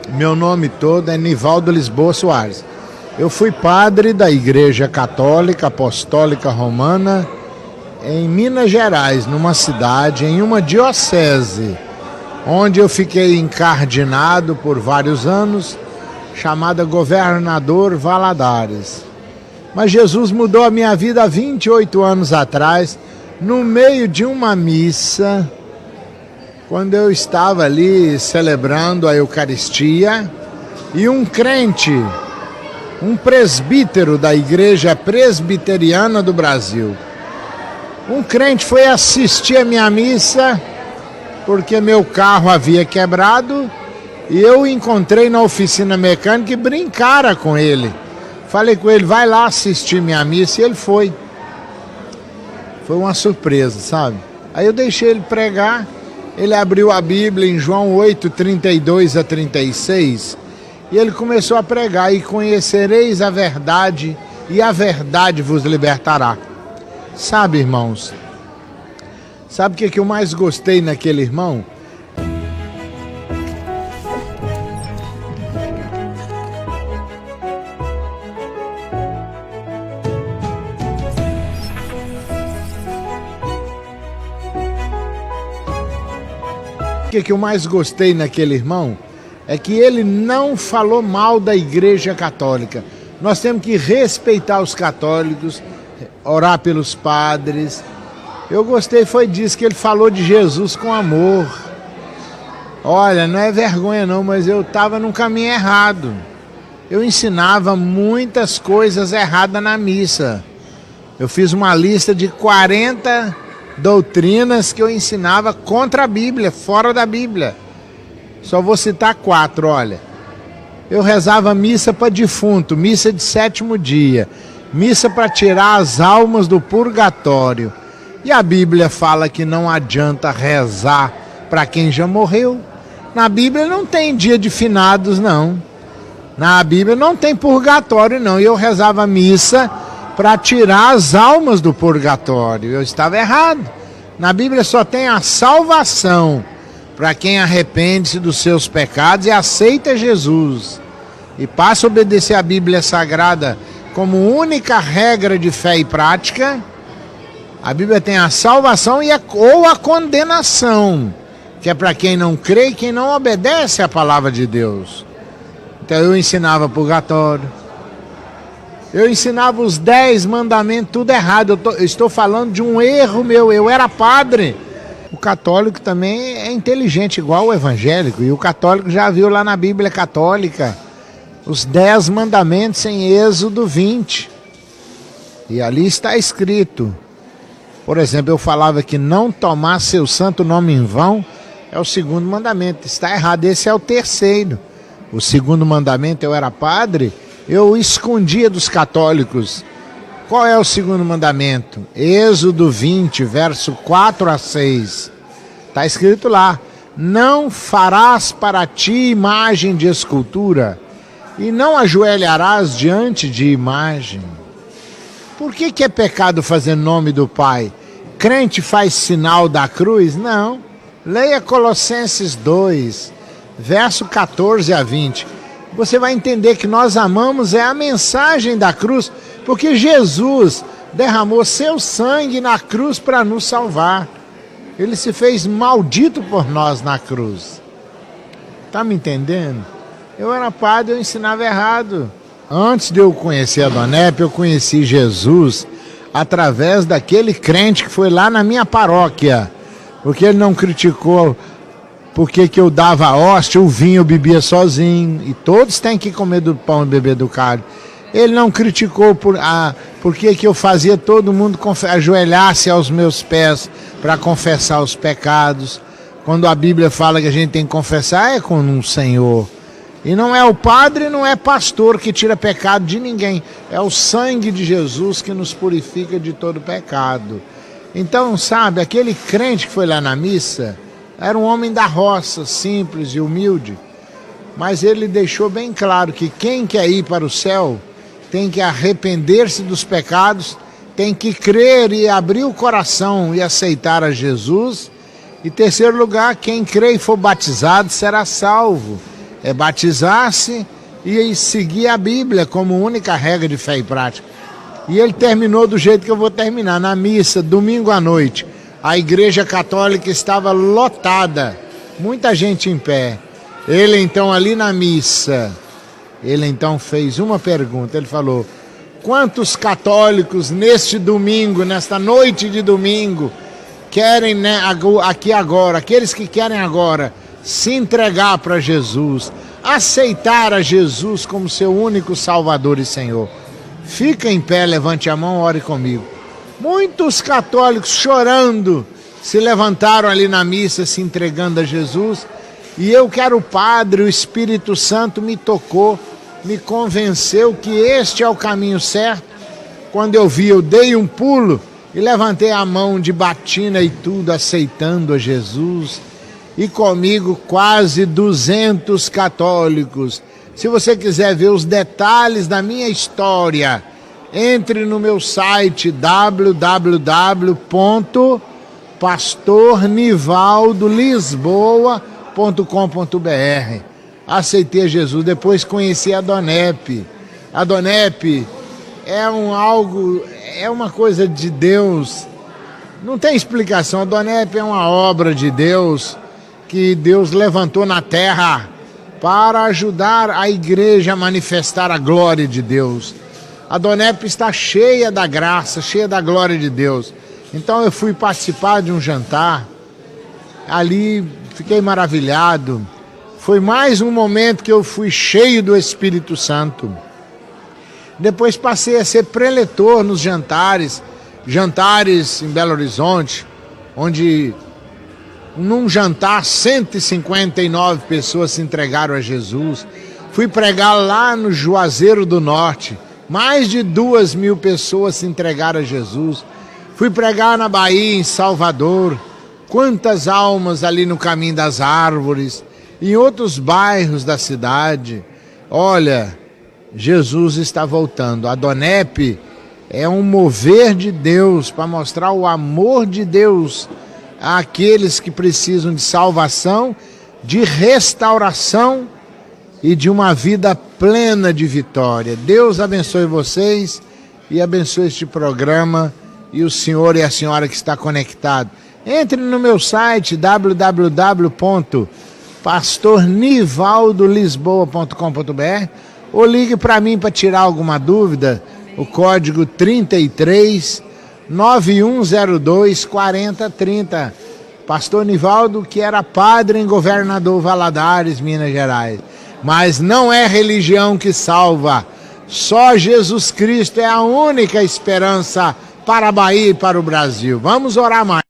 Meu nome todo é Nivaldo Lisboa Soares. Eu fui padre da Igreja Católica Apostólica Romana em Minas Gerais, numa cidade, em uma diocese, onde eu fiquei encardinado por vários anos, chamada Governador Valadares. Mas Jesus mudou a minha vida há 28 anos atrás, no meio de uma missa, quando eu estava ali celebrando a Eucaristia, e um crente, um presbítero da Igreja Presbiteriana do Brasil, um crente foi assistir a minha missa, porque meu carro havia quebrado, e eu encontrei na oficina mecânica e brincara com ele. Falei com ele, vai lá assistir minha missa, e ele foi. Foi uma surpresa, sabe? Aí eu deixei ele pregar, ele abriu a Bíblia em João 8, 32 a 36, e ele começou a pregar, e conhecereis a verdade, e a verdade vos libertará. Sabe, irmãos, sabe o que eu mais gostei naquele irmão? O que eu mais gostei naquele irmão é que ele não falou mal da Igreja Católica. Nós temos que respeitar os católicos, orar pelos padres. Eu gostei foi disso, que ele falou de Jesus com amor. Olha, não é vergonha não, mas eu estava num caminho errado. Eu ensinava muitas coisas erradas na missa. Eu fiz uma lista de 40 doutrinas que eu ensinava contra a Bíblia, fora da Bíblia. Só vou citar 4, olha. Eu rezava missa para defunto, missa de 7º dia, missa para tirar as almas do purgatório. E a Bíblia fala que não adianta rezar para quem já morreu. Na Bíblia não tem dia de finados, não. Na Bíblia não tem purgatório, não. E eu rezava missa para tirar as almas do purgatório. Eu estava errado. Na Bíblia só tem a salvação para quem arrepende-se dos seus pecados e aceita Jesus e passa a obedecer a Bíblia Sagrada como única regra de fé e prática. A Bíblia tem a salvação ou a condenação, que é para quem não crê e quem não obedece à palavra de Deus. Então eu ensinava purgatório, eu ensinava os 10 mandamentos, tudo errado. Eu estou falando de um erro meu, eu era padre. O católico também é inteligente, igual o evangélico, e o católico já viu lá na Bíblia Católica os 10 mandamentos em Êxodo 20. E ali está escrito, por exemplo, eu falava que não tomar seu santo nome em vão é o 2º mandamento. Está errado, esse é o 3º. O 2º mandamento, eu era padre, eu escondia dos católicos. Qual é o 2º mandamento? Êxodo 20, verso 4 a 6. Está escrito lá, não farás para ti imagem de escultura e não ajoelharás diante de imagem. Por que é pecado fazer nome do Pai? Crente faz sinal da cruz? Não. Leia Colossenses 2, verso 14 a 20. Você vai entender que nós amamos a mensagem da cruz, porque Jesus derramou seu sangue na cruz para nos salvar. Ele se fez maldito por nós na cruz. Tá me entendendo? Eu era padre, eu ensinava errado. Antes de eu conhecer a Dona Epe, eu conheci Jesus através daquele crente que foi lá na minha paróquia, porque ele não criticou porque que eu dava a hóstia, o vinho eu bebia sozinho, e todos têm que comer do pão e beber do cálice. Ele não criticou porque que eu fazia todo mundo ajoelhar-se aos meus pés para confessar os pecados. Quando a Bíblia fala que a gente tem que confessar, é com um Senhor. E não é o padre, não é pastor que tira pecado de ninguém. É o sangue de Jesus que nos purifica de todo pecado. Então, sabe, aquele crente que foi lá na missa era um homem da roça, simples e humilde. Mas ele deixou bem claro que quem quer ir para o céu tem que arrepender-se dos pecados, tem que crer e abrir o coração e aceitar a Jesus. E terceiro lugar, quem crê e for batizado será salvo. batizar-se e seguir a Bíblia como única regra de fé e prática. E ele terminou do jeito que eu vou terminar, na missa, domingo à noite. A igreja católica estava lotada, muita gente em pé. Ele então ali na missa, ele então fez uma pergunta, ele falou: quantos católicos neste domingo, nesta noite de domingo, querem, né, aqui agora, aqueles que querem agora se entregar para Jesus, aceitar a Jesus como seu único Salvador e Senhor? Fica em pé, levante a mão, ore comigo. Muitos católicos chorando se levantaram ali na missa, se entregando a Jesus. E eu que era o padre, o Espírito Santo me tocou, me convenceu que este é o caminho certo. Quando eu vi, eu dei um pulo e levantei a mão de batina e tudo, aceitando a Jesus. E comigo quase 200 católicos. Se você quiser ver os detalhes da minha história, entre no meu site www.pastornivaldolisboa.com.br. Aceitei Jesus, depois conheci a Donep. A Donep é uma coisa de Deus, não tem explicação. A Donep é uma obra de Deus que Deus levantou na terra para ajudar a igreja a manifestar a glória de Deus. A Donep está cheia da graça, cheia da glória de Deus. Então eu fui participar de um jantar, ali fiquei maravilhado. Foi mais um momento que eu fui cheio do Espírito Santo. Depois passei a ser preletor nos jantares em Belo Horizonte, onde num jantar 159 pessoas se entregaram a Jesus. Fui pregar lá no Juazeiro do Norte, mais de 2.000 pessoas se entregaram a Jesus. Fui pregar na Bahia, em Salvador, quantas almas ali no Caminho das Árvores, em outros bairros da cidade. Olha, Jesus está voltando. A Donep é um mover de Deus para mostrar o amor de Deus àqueles que precisam de salvação, de restauração e de uma vida plena de vitória. Deus abençoe vocês e abençoe este programa e o senhor e a senhora que está conectado. Entre no meu site www.pastornivaldolisboa.com.br ou ligue para mim para tirar alguma dúvida. O código 33 9102 4030. Pastor Nivaldo, que era padre em Governador Valadares, Minas Gerais. Mas não é religião que salva. Só Jesus Cristo é a única esperança para a Bahia e para o Brasil. Vamos orar mais.